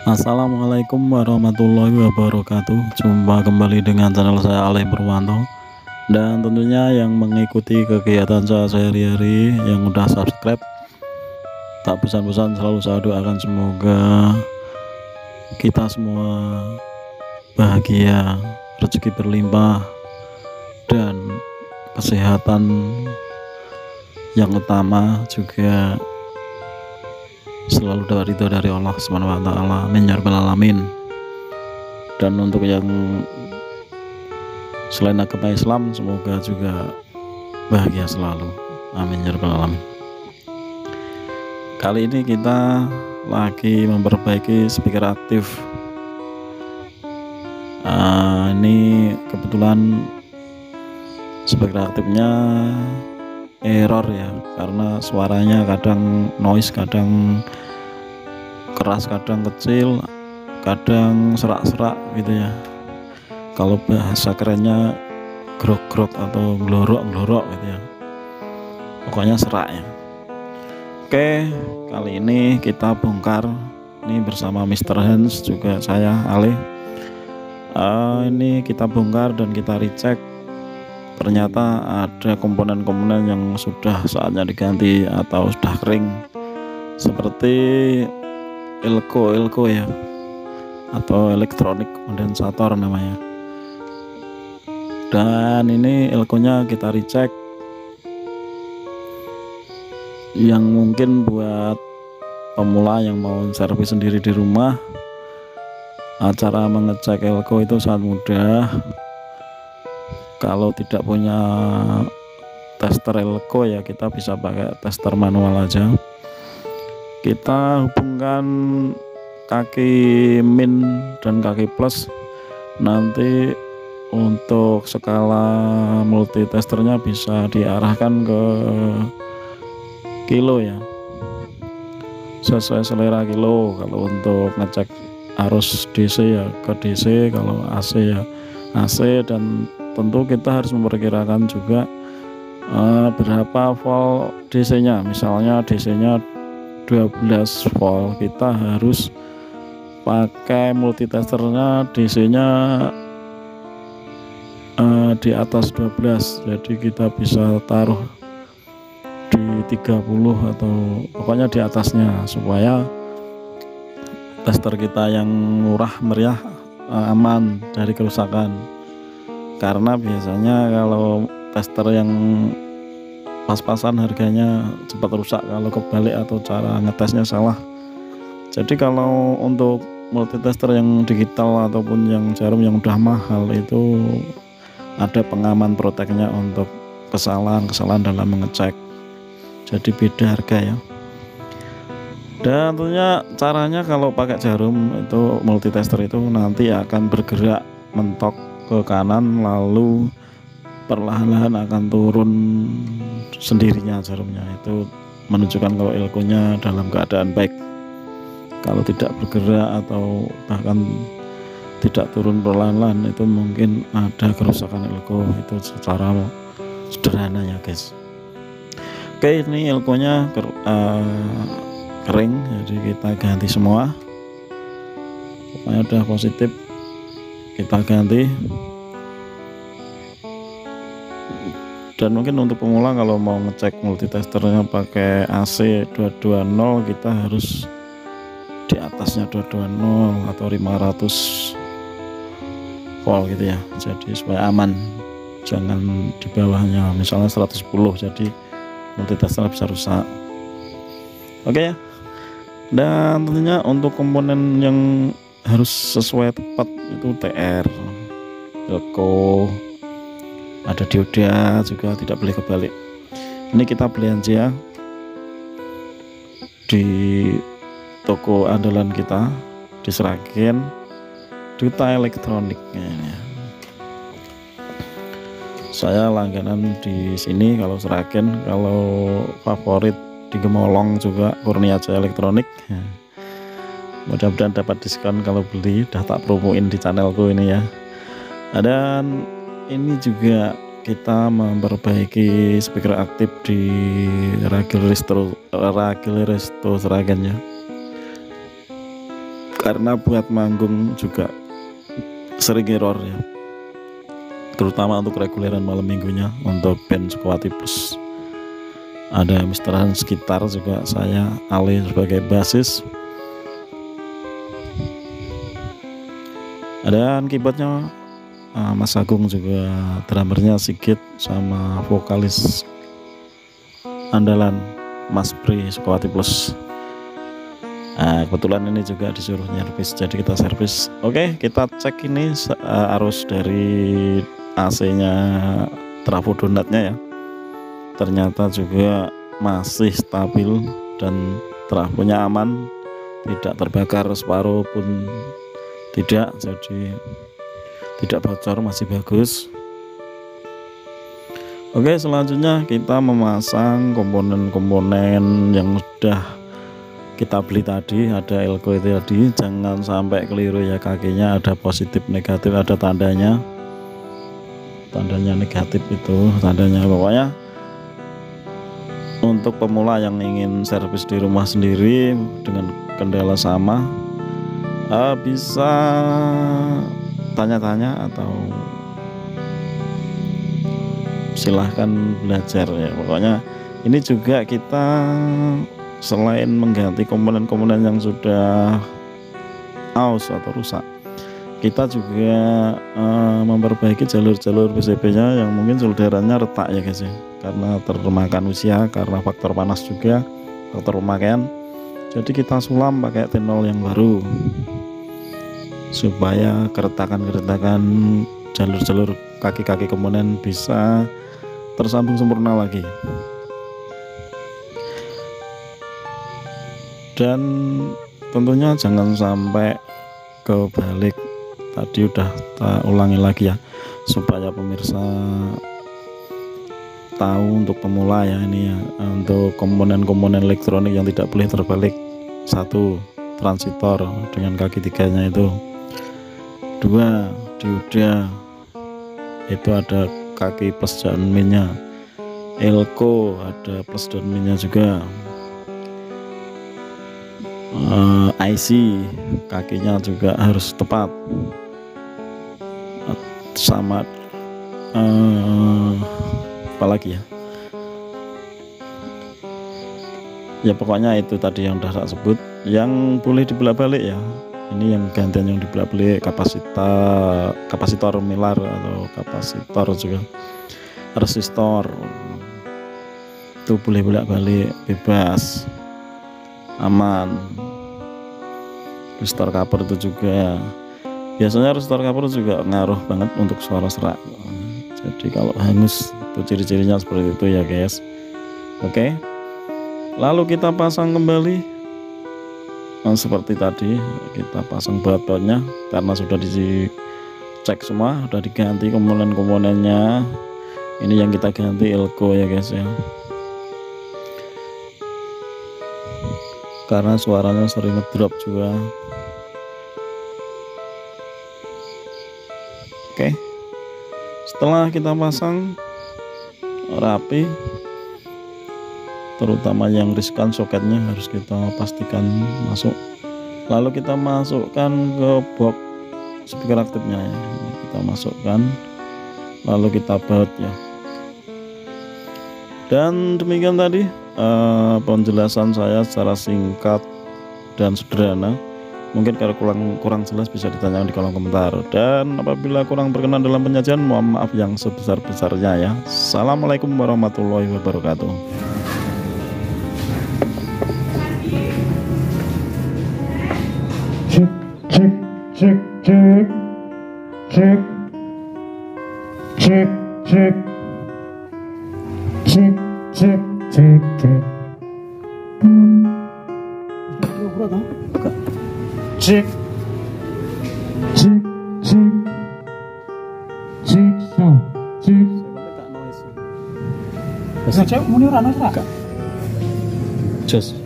Assalamualaikum warahmatullahi wabarakatuh. Jumpa kembali dengan channel saya Aleh Purwanto. Dan tentunya yang mengikuti kegiatan saya sehari-hari yang udah subscribe, tak pesan-pesan selalu saya doakan semoga kita semua bahagia, rezeki berlimpah, dan kesehatan yang utama juga selalu dapat ridho dari Allah Subhanahu wa taala. Amin ya rabbal alamin. Dan untuk yang selain agama Islam, semoga juga bahagia selalu. Amin ya rabbal alamin. Kali ini kita lagi memperbaiki speaker aktif. Ini kebetulan speaker aktifnya error ya, karena suaranya kadang noise, kadang keras, kadang kecil, kadang serak-serak gitu ya. Kalau bahasa kerennya grok-grok atau glorok-glorok gitu ya, pokoknya serak ya. Oke, kali ini kita bongkar ini bersama Mr. Hans, juga saya Aleh. Ini kita bongkar dan kita recheck. Ternyata ada komponen-komponen yang sudah saatnya diganti atau sudah kering, seperti elko ya, atau elektronik kondensator namanya. Dan ini elkonya kita recheck. Yang mungkin buat pemula yang mau servis sendiri di rumah, cara mengecek elko itu sangat mudah. Kalau tidak punya tester elko ya kita bisa pakai tester manual aja. Kita hubungkan kaki min dan kaki plus. Nanti untuk skala multitesternya bisa diarahkan ke kilo ya, sesuai selera kilo. Kalau untuk ngecek arus DC ya ke DC, kalau AC ya AC, dan tentu kita harus memperkirakan juga berapa volt DC nya. Misalnya DC nya 12 volt, kita harus pakai multitesternya DC nya di atas 12, jadi kita bisa taruh di 30 atau pokoknya di atasnya, supaya tester kita yang murah meriah aman dari kerusakan. Karena biasanya kalau tester yang pas-pasan harganya cepat rusak kalau kebalik atau cara ngetesnya salah. Jadi kalau untuk multitester yang digital ataupun yang jarum yang udah mahal itu ada pengaman proteknya untuk kesalahan dalam mengecek. Jadi beda harga ya. Dan tentunya caranya kalau pakai jarum itu multitester itu nanti akan bergerak mentok ke kanan, lalu perlahan-lahan akan turun sendirinya jarumnya. Itu menunjukkan kalau elkonya dalam keadaan baik. Kalau tidak bergerak atau bahkan tidak turun perlahan-lahan, itu mungkin ada kerusakan elko. Itu secara sederhananya guys. Oke, ini elkonya kering, jadi kita ganti semua. Pokoknya udah positif kita ganti. Dan mungkin untuk pemula kalau mau ngecek multitesternya pakai AC 220, kita harus di atasnya 220 atau 500 volt gitu ya, jadi supaya aman. Jangan di bawahnya, misalnya 110, jadi multitester bisa rusak. Oke ya. Dan tentunya untuk komponen yang harus sesuai tepat itu TR, elko, ada dioda juga, tidak boleh kebalik. Ini kita belanja di toko andalan kita di Sragen, Duta Elektroniknya. Saya langganan di sini kalau Sragen. Kalau favorit di Gemolong juga Kurnia Jaya Elektronik. Mudah-mudahan dapat diskon kalau beli, udah tak promoin di channelku ini ya. Dan ini juga kita memperbaiki speaker aktif di Ragil Resto Sragen ya. karena buat manggung juga sering error ya, terutama untuk reguleran malam minggunya. Untuk band Sukawati Plus ada Mr. Hans gitar, juga saya Ali sebagai basis, ada keyboardnya Mas Agung, juga drummernya Sigit, sama vokalis andalan Mas Pri Sukawati Plus. Nah, kebetulan ini juga disuruh nyervis, jadi kita servis. Oke, kita cek ini arus dari AC-nya trafo donatnya ya. Ternyata juga masih stabil dan trafonya aman, tidak terbakar separuh pun tidak, jadi tidak bocor, masih bagus. Oke, selanjutnya kita memasang komponen-komponen yang sudah kita beli tadi. Ada elko itu tadi, jangan sampai keliru ya, kakinya ada positif negatif, ada tandanya negatif, itu tandanya. Pokoknya untuk pemula yang ingin servis di rumah sendiri dengan kendala sama, bisa tanya-tanya atau silahkan belajar ya. Pokoknya ini juga kita selain mengganti komponen-komponen yang sudah aus atau rusak, kita juga memperbaiki jalur-jalur PCB-nya yang mungkin solderannya retak ya guys ya, karena termakan usia, karena faktor panas juga, faktor pemakaian. Jadi kita sulam pakai T0 yang baru supaya keretakan-keretakan jalur-jalur kaki-kaki komponen bisa tersambung sempurna lagi. Dan tentunya jangan sampai kebalik, tadi udah kita ulangi lagi ya, supaya pemirsa tahu untuk pemula ya. Ini ya, untuk komponen-komponen elektronik yang tidak boleh terbalik: satu, transitor dengan kaki tiganya itu; dua, dioda itu ada kaki plus dan minnya; elko ada plus dan minnya juga; IC kakinya juga harus tepat, sama apalagi ya, pokoknya itu tadi yang udah saya sebut. Yang boleh dibelak-balik ya, ini yang gantian yang dibelak-balik kapasitor milar atau kapasitor, juga resistor itu boleh bolak-balik bebas, aman. Resistor cover itu juga biasanya, resistor cover juga ngaruh banget untuk suara serak. Jadi kalau hangus itu ciri-cirinya seperti itu ya guys. Oke, lalu kita pasang kembali seperti tadi, kita pasang baut-bautnya karena sudah dicek semua, sudah diganti komponen-komponennya. Ini yang kita ganti elko ya guys ya, karena suaranya sering ngedrop juga. Oke, setelah kita pasang rapi, terutama yang riskan soketnya harus kita pastikan masuk. Lalu kita masukkan ke box speaker aktifnya ya, kita masukkan, lalu kita baut ya. Dan demikian tadi penjelasan saya secara singkat dan sederhana. Mungkin kalau kurang jelas bisa ditanyakan di kolom komentar, dan apabila kurang berkenan dalam penyajian, mohon maaf yang sebesar-besarnya ya. Assalamualaikum warahmatullahi wabarakatuh. Cek cek cek cek cek cek cek cek cek cek cek cek cek so cek. Nah, cek muni ora noise ra? Jos.